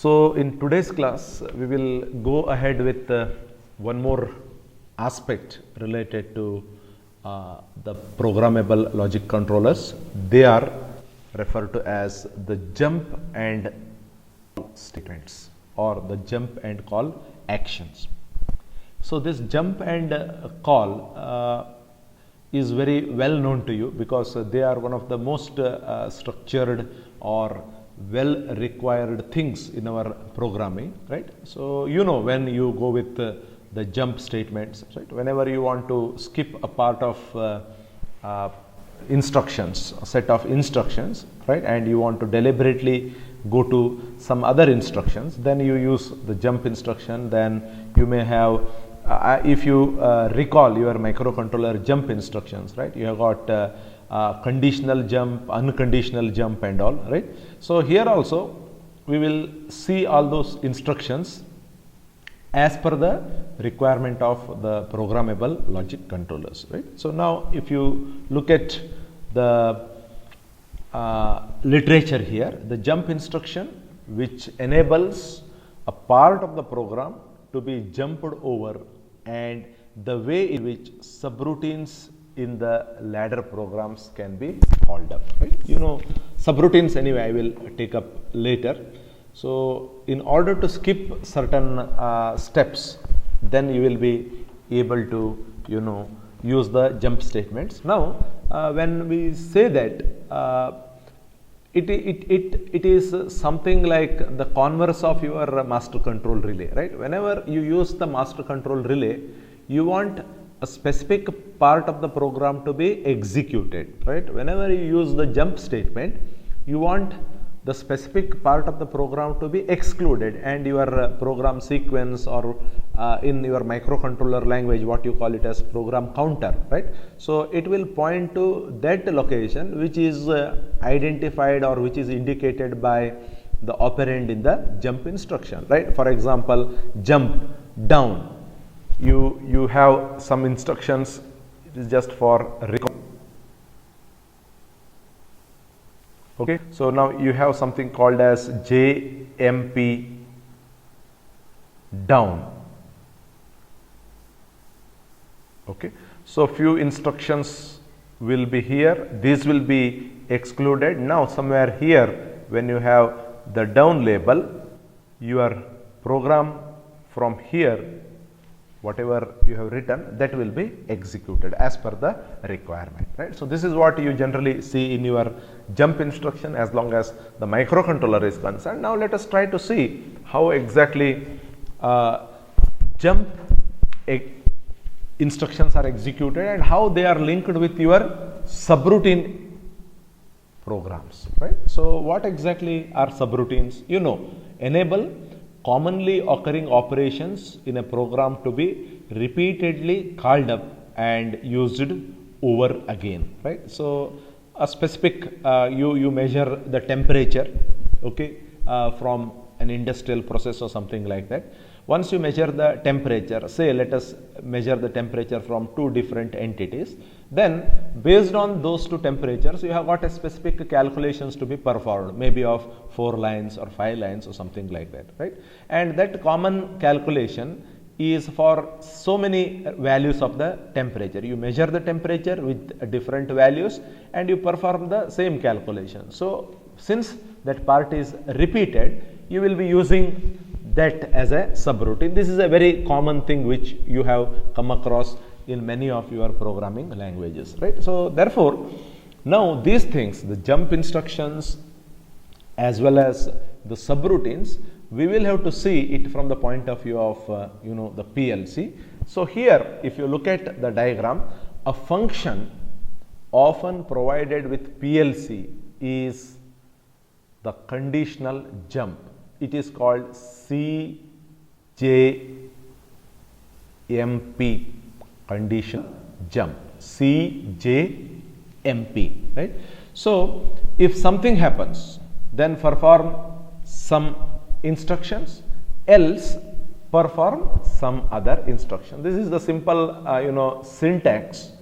So in today's class, we will go ahead with one more aspect related to the programmable logic controllers. They are referred to as the jump and statements or the jump and call actions. So this jump and call is very well known to you because they are one of the most structured or well required things in our programming, right? So you know, when you go with the jump statements, right, whenever you want to skip a part of instructions, a set of instructions, right, and you want to deliberately go to some other instructions, then you use the jump instruction. Then you may have if you recall your microcontroller jump instructions, right, you have got conditional jump, unconditional jump and all, right. So here also we will see all those instructions as per the requirement of the programmable logic controllers, right. So now if you look at the literature here, the jump instruction which enables a part of the program to be jumped over, and the way in which subroutines in the ladder programs can be called up, right. You know subroutines anyway, I will take up later. So in order to skip certain steps, then you will be able to use the jump statements. Now when we say that it is something like the converse of your master control relay, right. Whenever you use the master control relay, you want a specific part of the program to be executed, right. Whenever you use the jump statement, you want the specific part of the program to be excluded, and your program sequence, or in your microcontroller language what you call it as program counter, right. So it will point to that location which is identified or which is indicated by the operand in the jump instruction, right. For example, jump down, you have some instructions, it is just for recall. Okay, so now you have something called as JMP down. Okay, so few instructions will be here, these will be excluded. Now somewhere here, when you have the down label, your program from here, whatever you have written, that will be executed as per the requirement, right. So this is what you generally see in your jump instruction as long as the microcontroller is concerned. Now let us try to see how exactly jump instructions are executed and how they are linked with your subroutine programs, right. So what exactly are subroutines? Enable commonly occurring operations in a program to be repeatedly called up and used over again, right. So a specific you measure the temperature, okay, from an industrial process or something like that. Once you measure the temperature, say let us measure the temperature from two different entities, then based on those two temperatures you have got a specific calculations to be performed, maybe of 4 lines or 5 lines or something like that, right. And that common calculation is for so many values of the temperature. You measure the temperature with different values and you perform the same calculation. So since that part is repeated, you will be using that as a subroutine. This is a very common thing which you have come across in many of your programming languages, right. So therefore now these things, the jump instructions as well as the subroutines, we will have to see it from the point of view of the PLC. So here if you look at the diagram, a function often provided with PLC is the conditional jump. It is called CJMP, conditional jump, CJMP, right. So if something happens, then perform some instructions, else perform some other instruction. This is the simple syntax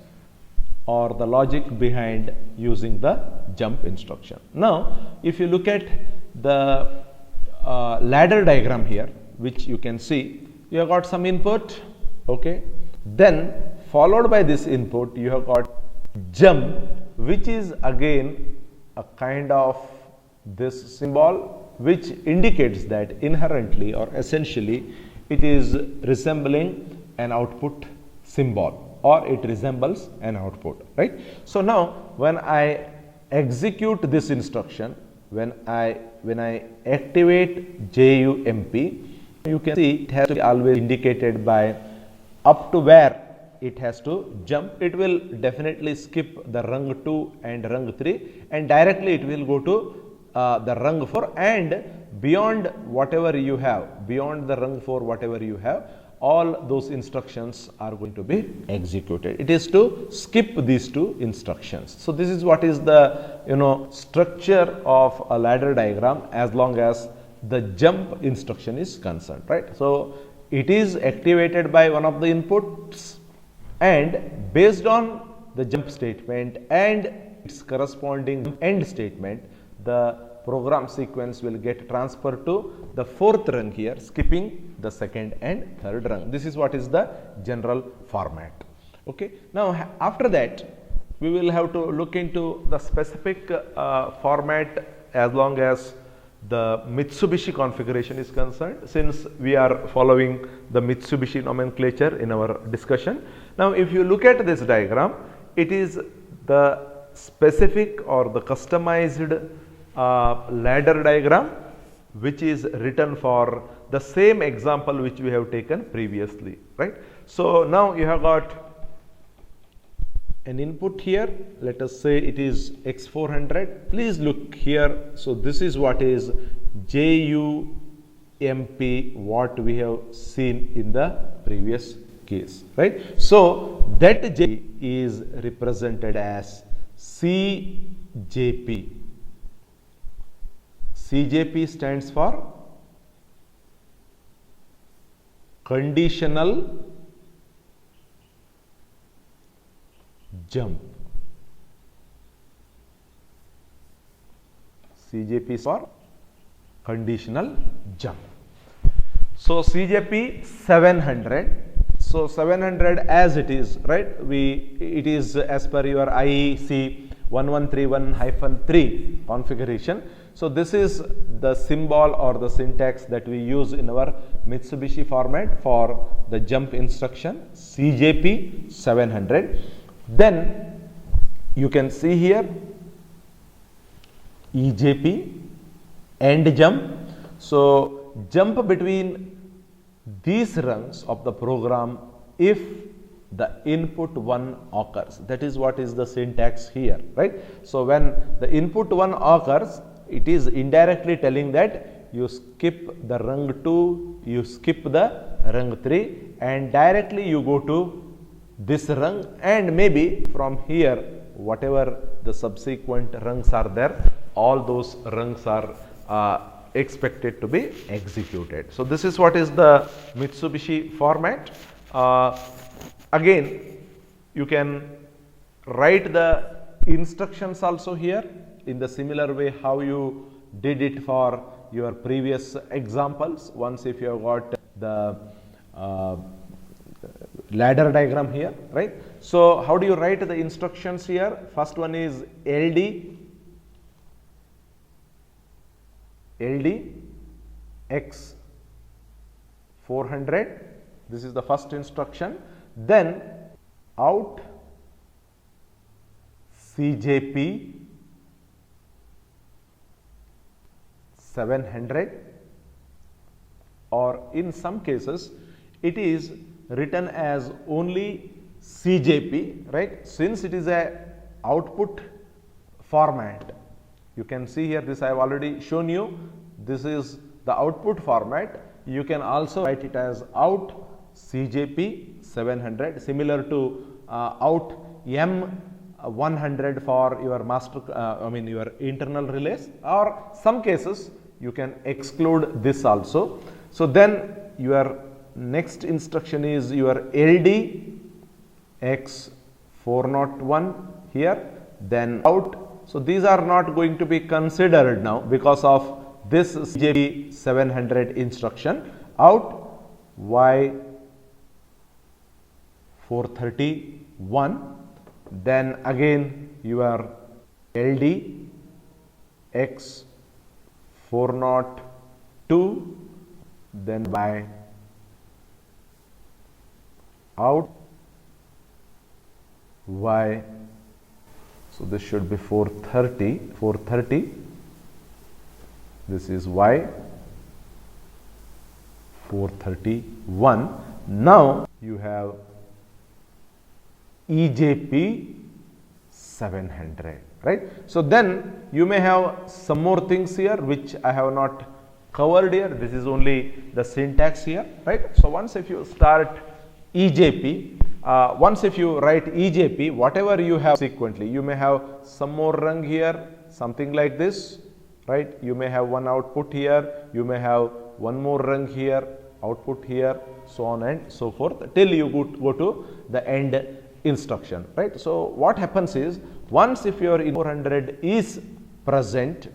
or the logic behind using the jump instruction. Now if you look at the ladder diagram here, which you can see. You have got some input, okay. Then followed by this input, you have got jump, which is again a kind of this symbol, which indicates that inherently or essentially it is resembling an output symbol, or it resembles an output, right. So now when I execute this instruction, when I activate JUMP, you can see it has to be always indicated by up to where it has to jump. It will definitely skip the rung 2 and rung 3, and directly it will go to the rung 4, and beyond whatever you have, beyond the rung 4 whatever you have, all those instructions are going to be executed. It is to skip these two instructions. So this is what is the structure of a ladder diagram as long as the jump instruction is concerned, right. So it is activated by one of the inputs, and based on the jump statement and its corresponding end statement, the program sequence will get transferred to the fourth rung here, skipping the second and third rung. This is what is the general format. Okay. Now after that, we will have to look into the specific format as long as the Mitsubishi configuration is concerned, since we are following the Mitsubishi nomenclature in our discussion. Now if you look at this diagram, it is the specific or the customized ladder diagram which is written for the same example which we have taken previously, right. So now you have got an input here, let us say it is X400. Please look here. So this is what is JUMP, what we have seen in the previous case, right. So that J is represented as CJP. CJP stands for conditional jump. CJP is for conditional jump. So CJP 700. So 700 as it is, right? It is as per your IEC 1131-3 configuration. So this is the symbol or the syntax that we use in our Mitsubishi format for the jump instruction, CJP 700. Then you can see here EJP, end jump. So jump between these rungs of the program if the input 1 occurs. That is what is the syntax here, right. So when the input 1 occurs, it is indirectly telling that you skip the rung 2, you skip the rung 3, and directly you go to this rung, and maybe from here whatever the subsequent rungs are there, all those rungs are expected to be executed. So this is what is the Mitsubishi format. Again, you can write the instructions also here in the similar way how you did it for your previous examples. Once if you have got the ladder diagram here, right. So how do you write the instructions here? First one is LD X 400. This is the first instruction. Then out CJP 700, or in some cases it is written as only CJP, right. Since it is a output format, you can see here, this I have already shown you, this is the output format. You can also write it as out CJP 700, similar to out M100 for your master, your internal relays, or some cases you can exclude this also. So then your next instruction is your LD X 401 here, then out. So these are not going to be considered now because of this JB 700 instruction, out Y431, then again your LD X402, then by out Y, so this should be 430, this is Y 431. Now you have EJP 700, right? So then you may have some more things here which I have not covered here. This is only the syntax here, right? So once if you start EJP, once if you write EJP, whatever you have subsequently, you may have some more rung here, something like this, right? You may have one output here, you may have one more rung here, output here, so on and so forth, till you go to the end instruction, right? So what happens is, once if your 400 is present,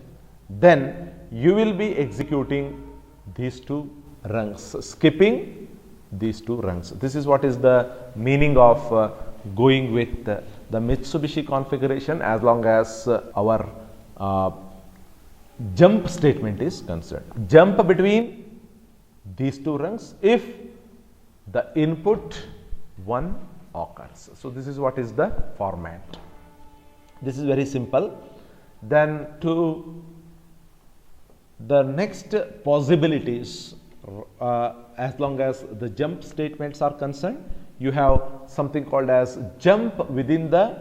then you will be executing these two rungs, skipping these two rungs. This is what is the meaning of going with the Mitsubishi configuration as long as our jump statement is concerned. Jump between these two rungs if the input 1 occurs. So this is what is the format. This is very simple. Then to the next possibilities, as long as the jump statements are concerned, you have something called as jump within the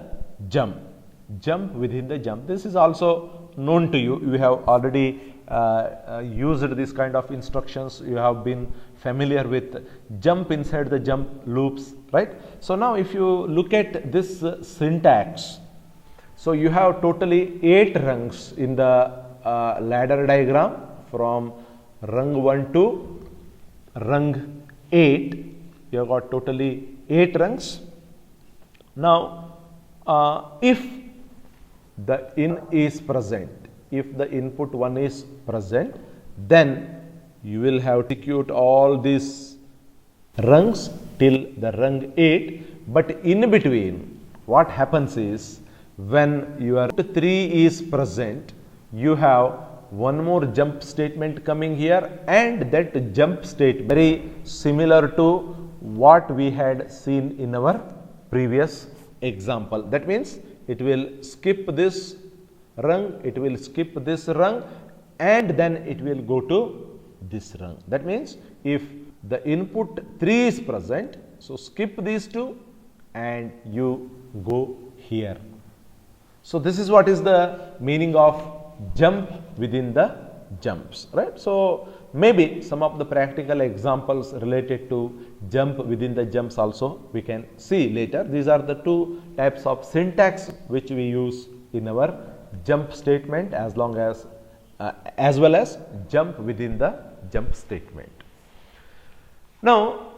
jump. Jump within the jump. This is also known to you. You have already used this kind of instructions. You have been familiar with jump inside the jump loops, right? So now if you look at this syntax, so you have totally 8 rungs in the ladder diagram from rung 1 to rung 8. You have got totally 8 rungs. Now if the in is present, if the input 1 is present, then you will have to execute all these rungs till the rung 8. But in between, what happens is, when your 3 is present, you have one more jump statement coming here, and that jump state very similar to what we had seen in our previous example. That means it will skip this rung, it will skip this rung, and then it will go to this rung. That means if the input 3 is present, so skip these two and you go here. So this is what is the meaning of jump within the jumps, right? So maybe some of the practical examples related to jump within the jumps also we can see later. These are the two types of syntax which we use in our jump statement, as long as well as jump within the jump statement. Now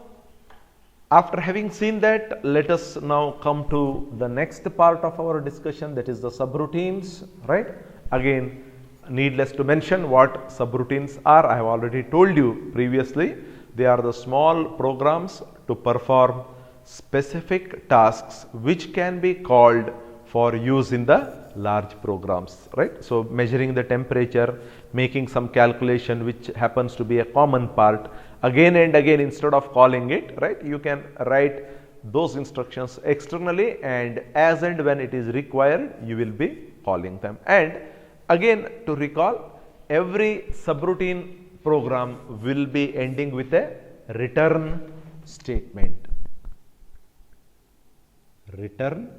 after having seen that, let us now come to the next part of our discussion, that is the subroutines, right? Again, needless to mention what subroutines are. I have already told you previously. They are the small programs to perform specific tasks which can be called for use in the large programs, right? So measuring the temperature, making some calculation which happens to be a common part, again and again, instead of calling it, right, you can write those instructions externally, and as and when it is required, you will be calling them. And again, to recall, every subroutine program will be ending with a return statement. Return,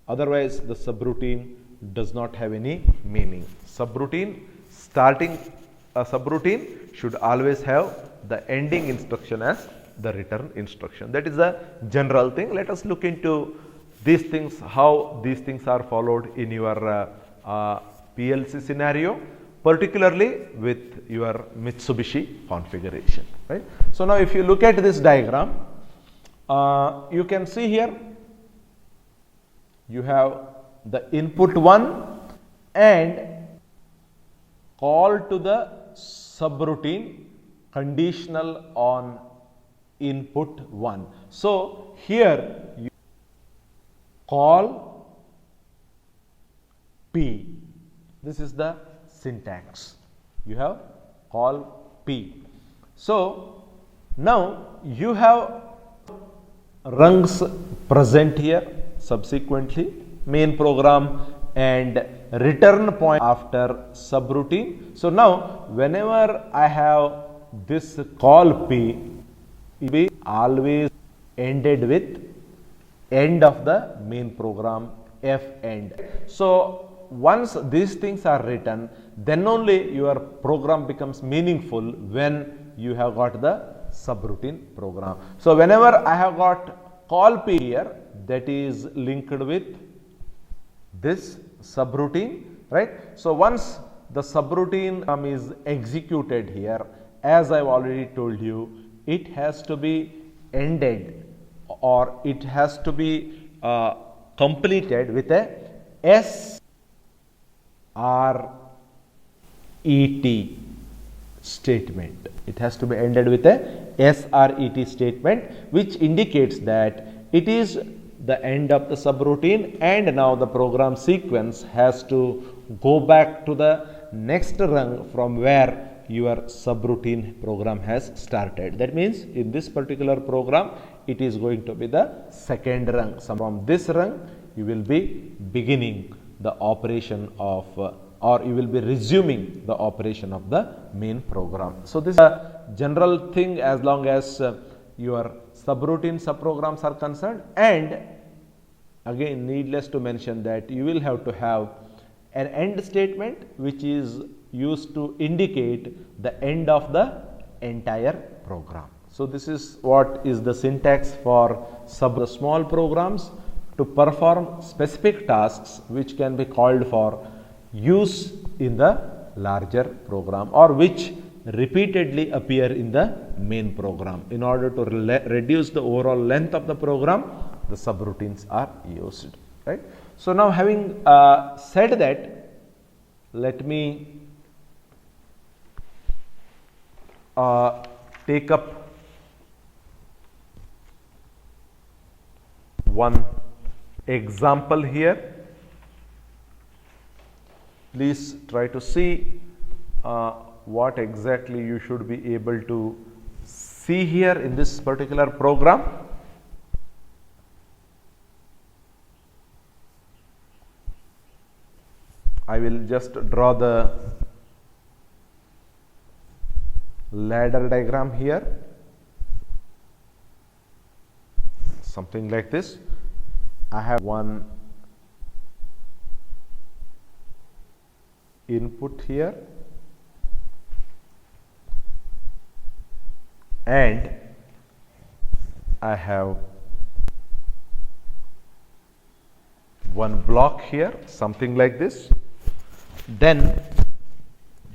otherwise the subroutine does not have any meaning. Subroutine, starting a subroutine should always have the ending instruction as the return instruction. That is a general thing. Let us look into these things, how these things are followed in your PLC scenario, particularly with your Mitsubishi configuration, right? So now if you look at this diagram, you can see here you have the input 1 and call to the subroutine conditional on input 1. So here you call P. This is the syntax. You have call P. So now you have rungs present here, subsequently main program and return point after subroutine. So now whenever I have this call P, it will be always ended with end of the main program, F end. So once these things are written, then only your program becomes meaningful when you have got the subroutine program. So whenever I have got call P here, that is linked with this subroutine, right? So once the subroutine is executed here, as I've already told you, it has to be ended or it has to be completed with a SRET statement. It has to be ended with a SRET statement, which indicates that it is the end of the subroutine and now the program sequence has to go back to the next rung from where your subroutine program has started. That means in this particular program, it is going to be the second rung. So from this rung, you will be beginning the operation of or you will be resuming the operation of the main program. So this is a general thing as long as your subroutine subprograms are concerned, and again needless to mention that you will have to have an end statement which is used to indicate the end of the entire program. So this is what is the syntax for the small programs to perform specific tasks which can be called for use in the larger program or which repeatedly appear in the main program. In order to reduce the overall length of the program, the subroutines are used, right? So now having said that, let me take up one example here. Please try to see what exactly you should be able to see here in this particular program. I will just draw the ladder diagram here, something like this. I have one input here and I have one block here, something like this. Then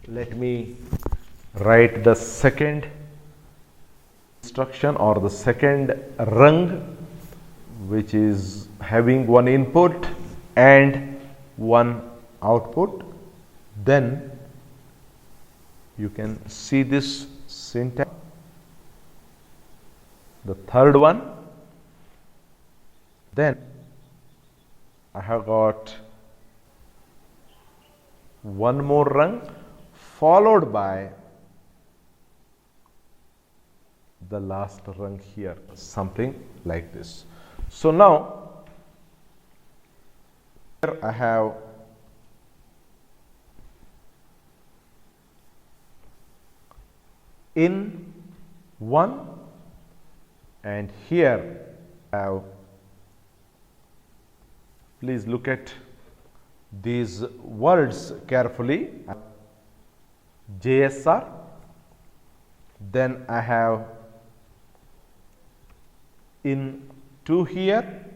let me write the second instruction or the second rung, which is having one input and one output. Then you can see this syntax. The third one, then I have got one more rung followed by the last rung here, something like this. So now here I have in 1 and here I have, please look at these words carefully, JSR, then I have in 2 here,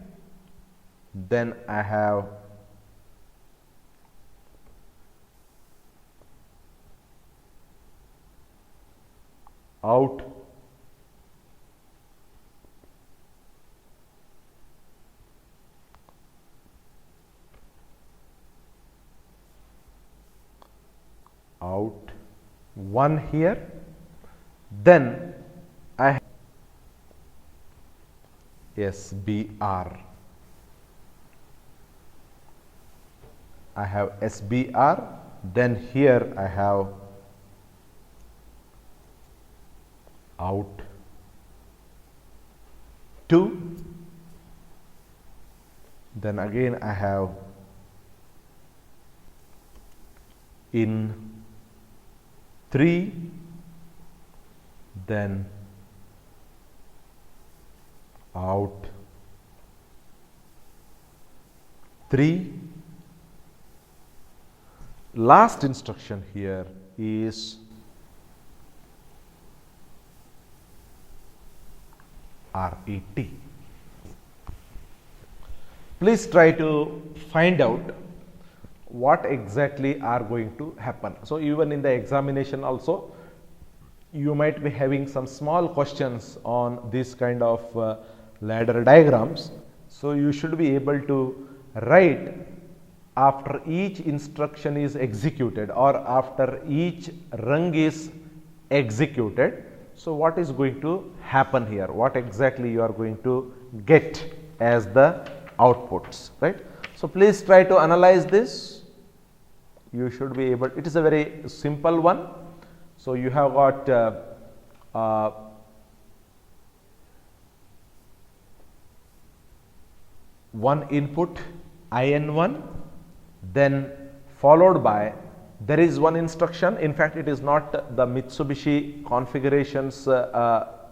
then I have out 1 here, then I have SBR. I have SBR, then here I have out 2, then again I have in 3, then out 3. Last instruction here is RET. Please try to find out what exactly are going to happen. So, even in the examination also, you might be having some small questions on this kind of ladder diagrams. So, you should be able to write after each instruction is executed or after each rung is executed. So, what is going to happen here? What exactly you are going to get as the outputs, right? So, please try to analyze this. You should be able, it is a very simple one. So, you have got one input IN1, then followed by, there is one instruction, in fact it is not the Mitsubishi configurations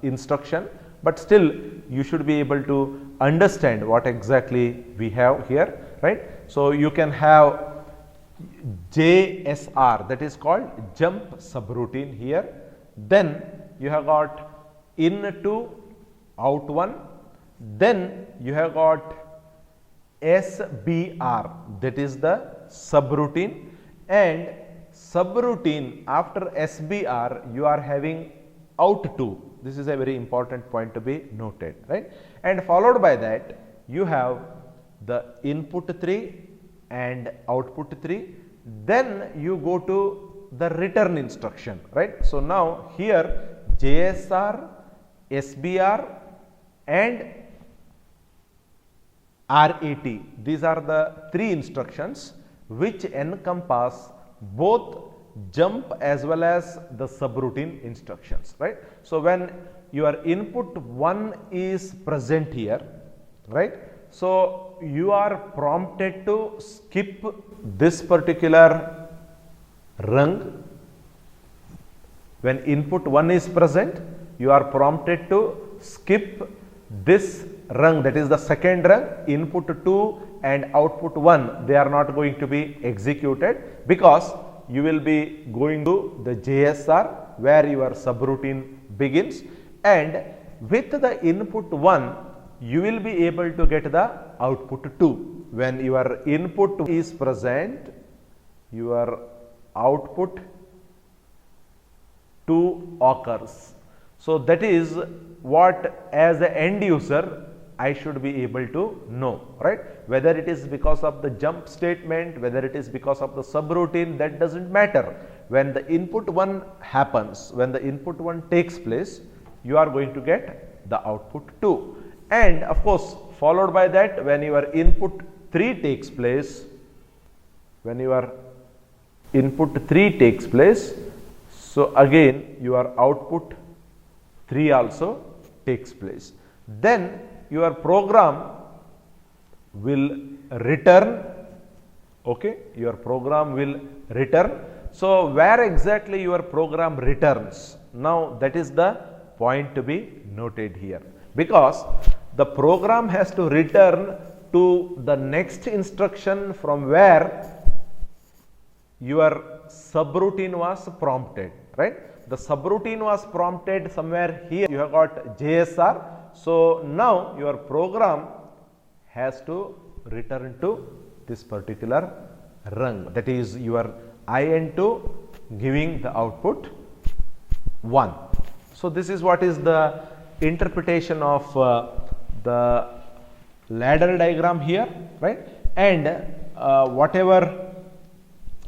instruction, but still you should be able to understand what exactly we have here, right. So, you can have JSR, that is called jump subroutine here, then you have got in 2, out 1, then you have got SBR, that is the subroutine, and subroutine after SBR you are having out 2. This is a very important point to be noted, right. And followed by that you have the input 3 and output 3, then you go to the return instruction, right. So, now here JSR, SBR and RET, these are the 3 instructions which encompass both jump as well as the subroutine instructions, right. So, when your input 1 is present here, right. So, you are prompted to skip this particular rung. When input 1 is present, you are prompted to skip this rung, that is the second rung. Input 2 and output 1, they are not going to be executed, because you will be going to the JSR where your subroutine begins, and with the input 1 you will be able to get the output 2. When your input is present, your output 2 occurs. So, that is what as an end user I should be able to know, right. Whether it is because of the jump statement, whether it is because of the subroutine, that does not matter. When the input 1 happens, when the input 1 takes place, you are going to get the output 2. And of course, followed by that, when your input 3 takes place, when your input 3 takes place, so again your output 3 also takes place. Then your program will return, okay, your program will return. So, where exactly your program returns? Now, that is the point to be noted here, because the program has to return to the next instruction from where your subroutine was prompted, right. The subroutine was prompted somewhere here, you have got JSR. So, now your program has to return to this particular rung, that is your IN2 giving the output 1. So, this is what is the interpretation of the ladder diagram here, right, and whatever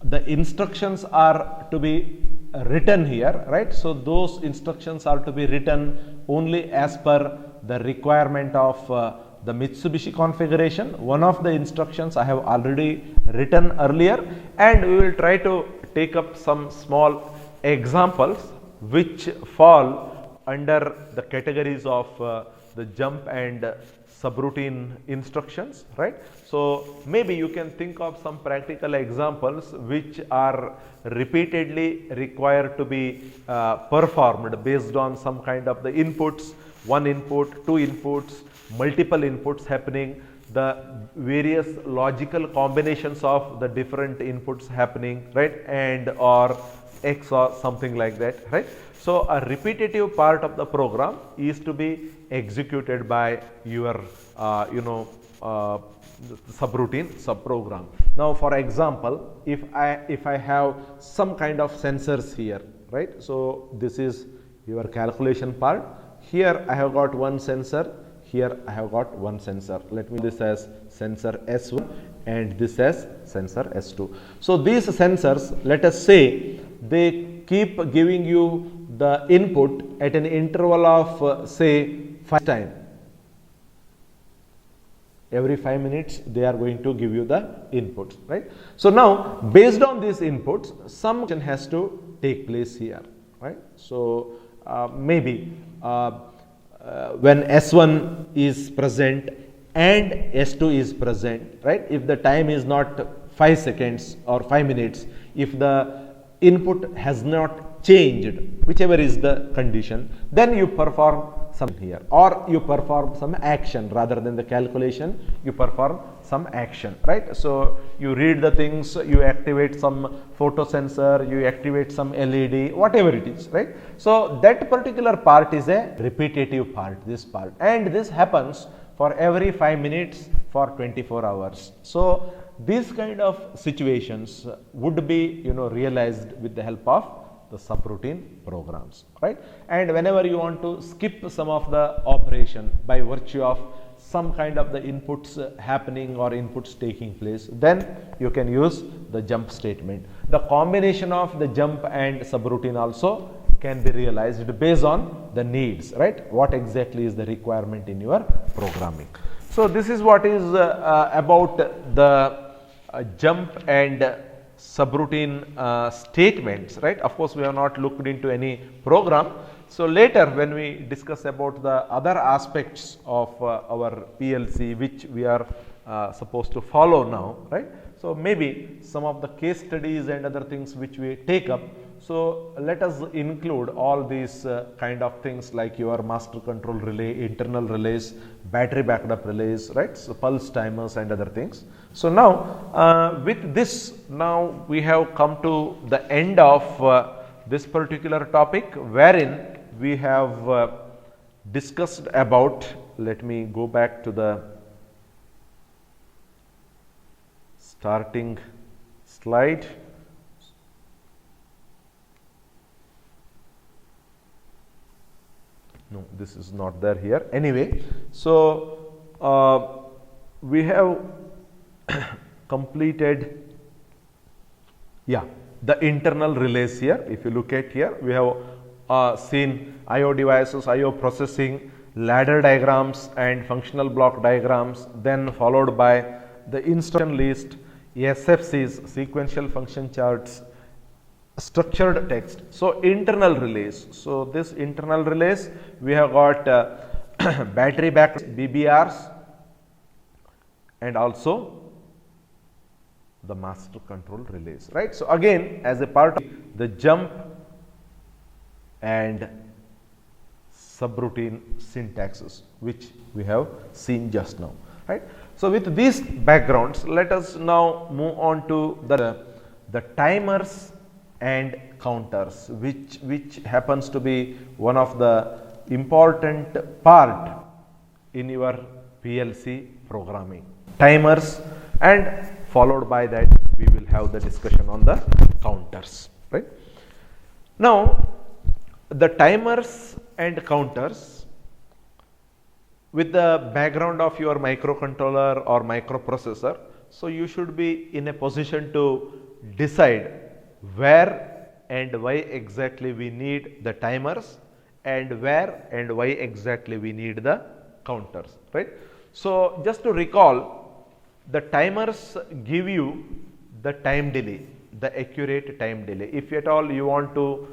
the instructions are to be written here, right? So those instructions are to be written only as per the requirement of the Mitsubishi configuration. One of the instructions I have already written earlier, and we will try to take up some small examples which fall under the categories of the jump and subroutine instructions, right? So maybe you can think of some practical examples which are repeatedly required to be performed based on some kind of the inputs, one input, two inputs, multiple inputs happening, the various logical combinations of the different inputs happening, right, and or X or something like that, right. So a repetitive part of the program is to be executed by your subroutine subprogram. Now for example, if I have some kind of sensors here, right, so this is your calculation part. Here I have got one sensor, here I have got one sensor. Let me this as sensor S1 and this as sensor S2. So these sensors, let us say they keep giving you the input at an interval of say 5 times. Every 5 minutes they are going to give you the inputs, right. So now based on these inputs, some action has to take place here, right. So maybe when S1 is present and S2 is present, right, if the time is not 5 seconds or 5 minutes, if the input has not changed, whichever is the condition, then you perform some here, or you perform some action rather than the calculation, you perform some action, right. So you read the things, you activate some photo sensor, you activate some LED, whatever it is, right. So that particular part is a repetitive part, this part, and this happens for every 5 minutes for 24 hours. So these kind of situations would be realized with the help of the subroutine programs, right. And whenever you want to skip some of the operation by virtue of some kind of the inputs happening or inputs taking place, then you can use the jump statement. The combination of the jump and subroutine also can be realized based on the needs, right, what exactly is the requirement in your programming. So this is what is about the jump and subroutine statements, right. Of course we have not looked into any program. So later when we discuss about the other aspects of our PLC which we are supposed to follow now, right. So maybe some of the case studies and other things which we take up. So let us include all these kind of things like your master control relay, internal relays, battery backup relays, right, so pulse timers and other things. So now with this, now we have come to the end of this particular topic, wherein we have discussed about, let me go back to the starting slide. No, this is not there here. Anyway, so we have completed, the internal relays here. If you look at here, we have seen I/O devices, I/O processing, ladder diagrams and functional block diagrams, then followed by the instruction list, SFCs, sequential function charts, structured text. So internal relays. So this internal relays, we have got battery backup, BBRs, and also the master control relays, right. So again, as a part of the jump and subroutine syntaxes which we have seen just now, right. So with these backgrounds, let us now move on to the timers and counters, which happens to be one of the important part in your PLC programming. Timers, and followed by that we will have the discussion on the counters, right. Now the timers and counters, with the background of your microcontroller or microprocessor, so you should be in a position to decide where and why exactly we need the timers, and where and why exactly we need the counters, right. So, just to recall, the timers give you the time delay, the accurate time delay. If at all you want to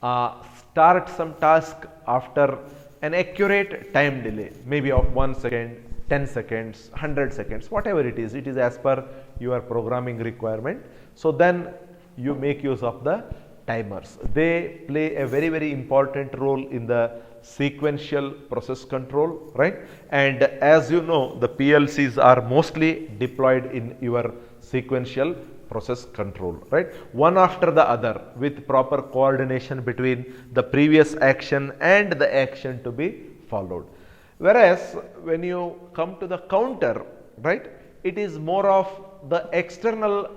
start some task after an accurate time delay, maybe of 1 second, 10 seconds, 100 seconds, whatever it is as per your programming requirement. So, then you make use of the timers. They play a very important role in the sequential process control, right. And as you know, the PLCs are mostly deployed in your sequential process control, right, one after the other with proper coordination between the previous action and the action to be followed. Whereas when you come to the counter, right, it is more of the external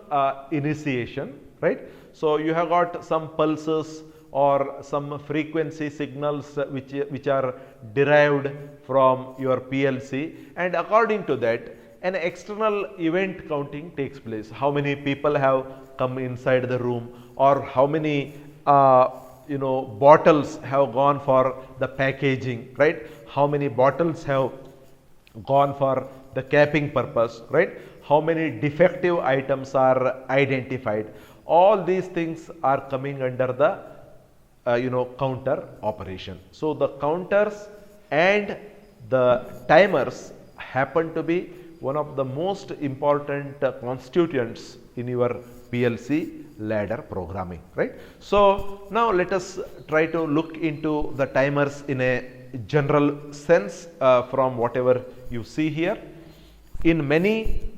initiation, right. So, you have got some pulses or some frequency signals which are derived from your PLC, and according to that an external event counting takes place. How many people have come inside the room, or how many bottles have gone for the packaging, right, how many bottles have gone for the capping purpose, right, how many defective items are identified. All these things are coming under the counter operation. So, the counters and the timers happen to be one of the most important constituents in your PLC ladder programming, right. So, now let us try to look into the timers in a general sense from whatever you see here. In many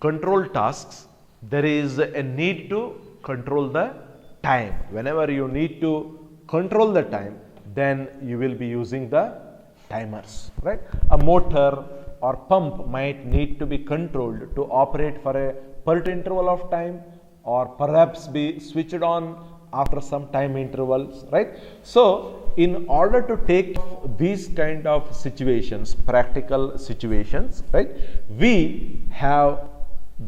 control tasks, there is a need to control the time. Whenever you need to control the time, then you will be using the timers, right. A motor or pump might need to be controlled to operate for a particular interval of time, or perhaps be switched on after some time intervals, right. So, in order to take these kind of situations, practical situations, right, we have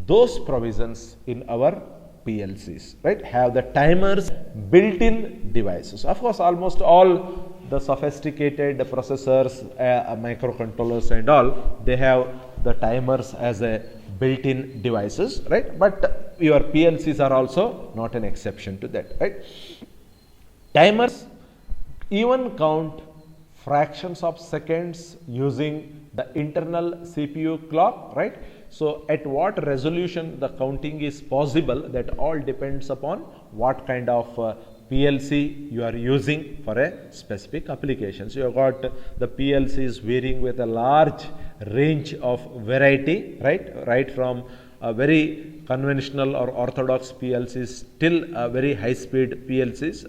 those provisions in our PLCs, right, have the timers built-in devices. Of course, almost all the sophisticated processors, microcontrollers and all, they have the timers as a built-in devices, right, but your PLCs are also not an exception to that, right. Timers even count fractions of seconds using the internal CPU clock, right. So, at what resolution the counting is possible, that all depends upon what kind of PLC you are using for a specific application. So, you have got the PLCs varying with a large range of variety, right from very conventional or orthodox PLCs till very high speed PLCs.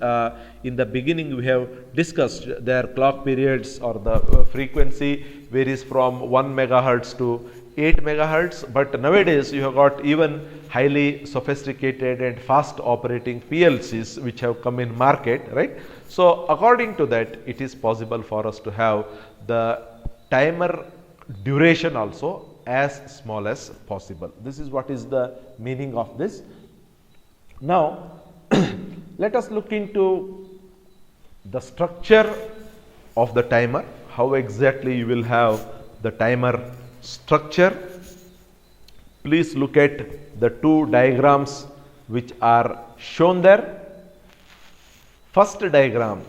In the beginning we have discussed their clock periods or the frequency varies from 1 megahertz to 8 megahertz, but nowadays you have got even highly sophisticated and fast operating PLCs which have come in market, right. So, according to that, it is possible for us to have the timer duration also as small as possible. This is what is the meaning of this. Now, let us look into the structure of the timer, how exactly you will have the timer structure. Please look at the two diagrams which are shown there. First diagram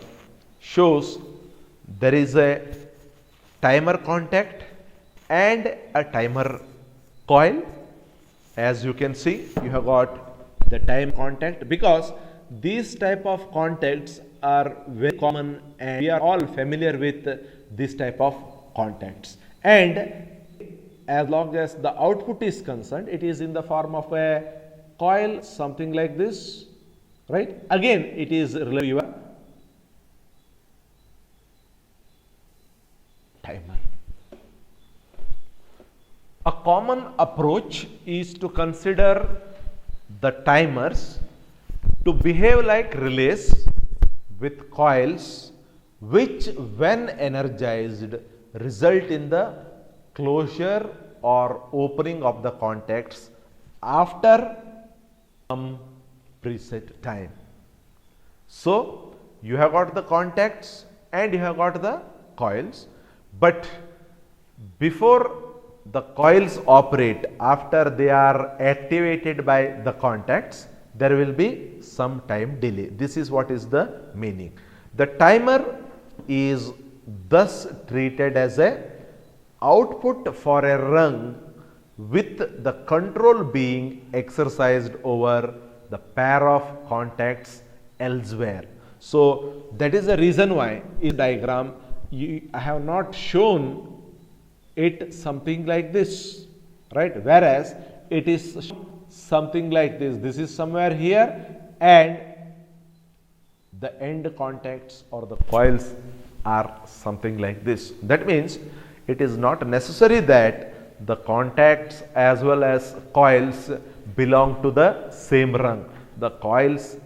shows there is a timer contact and a timer coil. As you can see, you have got the time contact, because these type of contacts are very common and we are all familiar with this type of contacts, and as long as the output is concerned, it is in the form of a coil, something like this, right. Again, it is related to your timer. A common approach is to consider the timers to behave like relays with coils, which when energized result in the closure or opening of the contacts after some preset time. So you have got the contacts and you have got the coils, but before the coils operate, after they are activated by the contacts, there will be some time delay. This is what is the meaning. The timer is thus treated as a output for a rung with the control being exercised over the pair of contacts elsewhere. So that is the reason why in diagram I have not shown it something like this, right, whereas it is something like this. This is somewhere here and the end contacts or the coils are something like this. That means it is not necessary that the contacts as well as coils belong to the same rung. The coils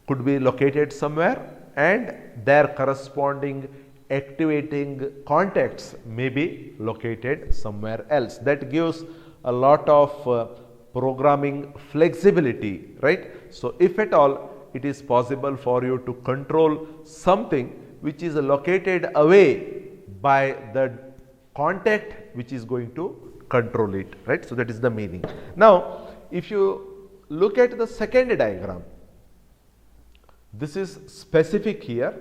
could be located somewhere and their corresponding activating contacts may be located somewhere else. That gives a lot of programming flexibility, right. So if at all it is possible for you to control something which is located away by the contact which is going to control it, right. So that is the meaning. Now if you look at the second diagram, this is specific here.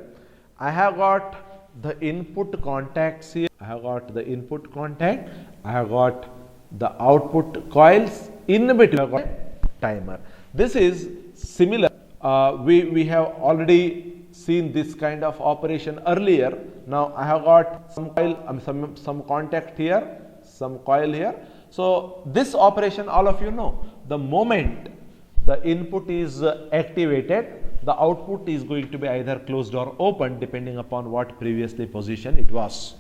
I have got the input contacts here, I have got the input contact, I have got the output coils, in between I have got timer. This is similar, we have already seen this kind of operation earlier. Now I have got some coil, some contact here, some coil here. So this operation all of you know, the moment the input is activated, the output is going to be either closed or open depending upon what previously position it was.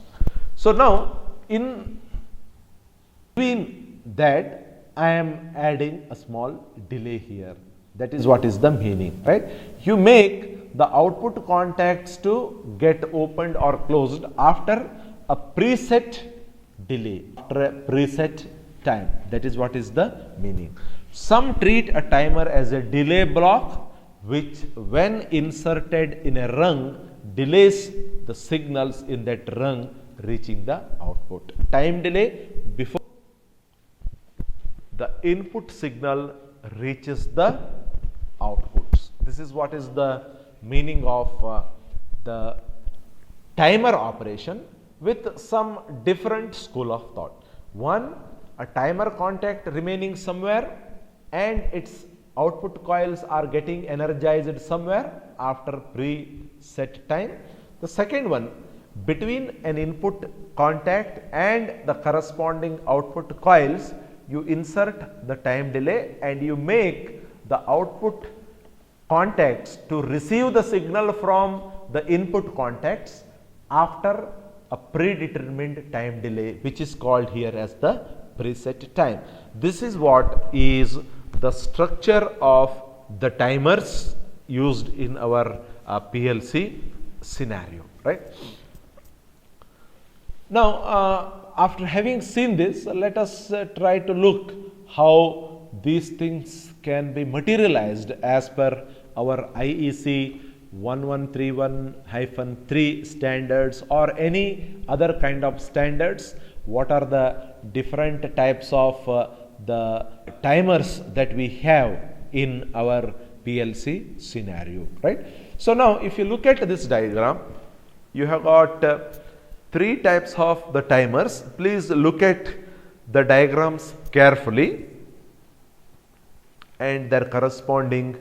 So now in between that I am adding a small delay here. That is what is the meaning, right. You make the output contacts to get opened or closed after a preset delay, after a preset time. That is what is the meaning. Some treat a timer as a delay block which when inserted in a rung delays the signals in that rung reaching the output. Time delay before the input signal reaches the outputs. This is what is the meaning of the timer operation with some different school of thought. One, a timer contact remaining somewhere and its output coils are getting energized somewhere after preset time. The second one, between an input contact and the corresponding output coils, you insert the time delay and you make the output contacts to receive the signal from the input contacts after a predetermined time delay, which is called here as the preset time. This is what is the structure of the timers used in our PLC scenario, right. Now after having seen this, let us try to look how these things can be materialized as per our IEC 1131-3 standards or any other kind of standards. What are the different types of the timers that we have in our PLC scenario, right. So now if you look at this diagram, you have got three types of the timers. Please look at the diagrams carefully and their corresponding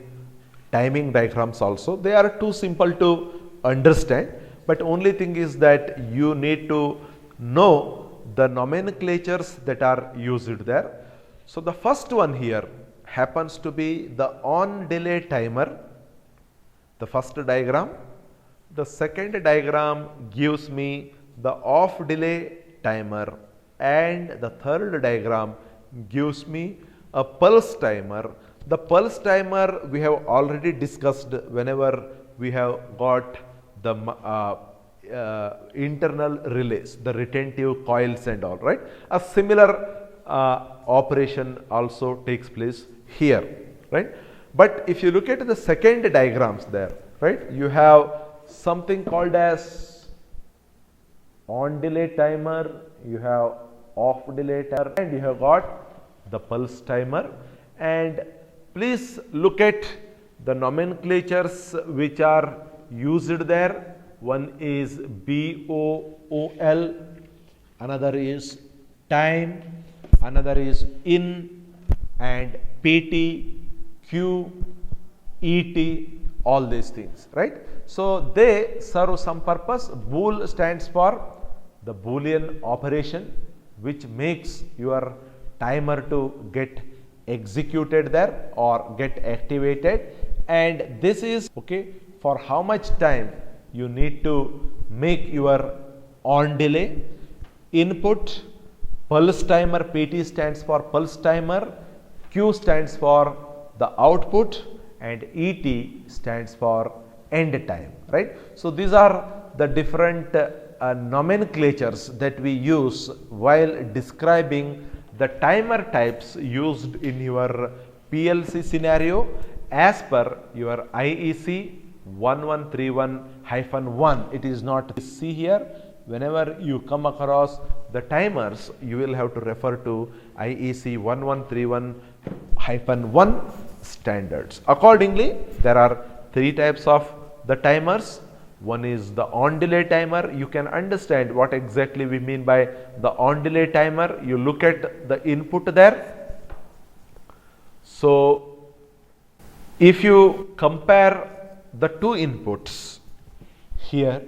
timing diagrams also. They are too simple to understand, but only thing is that you need to know the nomenclatures that are used there. So the first one here happens to be the on delay timer, the first diagram. The second diagram gives me the off delay timer and the third diagram gives me a pulse timer. The pulse timer we have already discussed whenever we have got the internal relays, the retentive coils and all, right. A similar operation also takes place here, right. But if you look at the second diagrams there, right? You have something called as on delay timer, you have off delay timer, and you have got the pulse timer. And please look at the nomenclatures which are used there. One is BOOL, another is time, another is in, and PT, Q, ET, all these things, right? So they serve some purpose. Bool stands for the Boolean operation which makes your timer to get executed there or get activated, and this is okay for how much time you need to make your on delay. Input, pulse timer, PT stands for pulse timer, Q stands for the output, and ET stands for end time, right? So these are the different nomenclatures that we use while describing the timer types used in your PLC scenario as per your IEC 1131-1. It is not see here. Whenever you come across the timers, you will have to refer to IEC 1131-1 standards. Accordingly, there are three types of the timers. One is the on delay timer. You can understand what exactly we mean by the on delay timer. You look at the input there. So if you compare the two inputs here,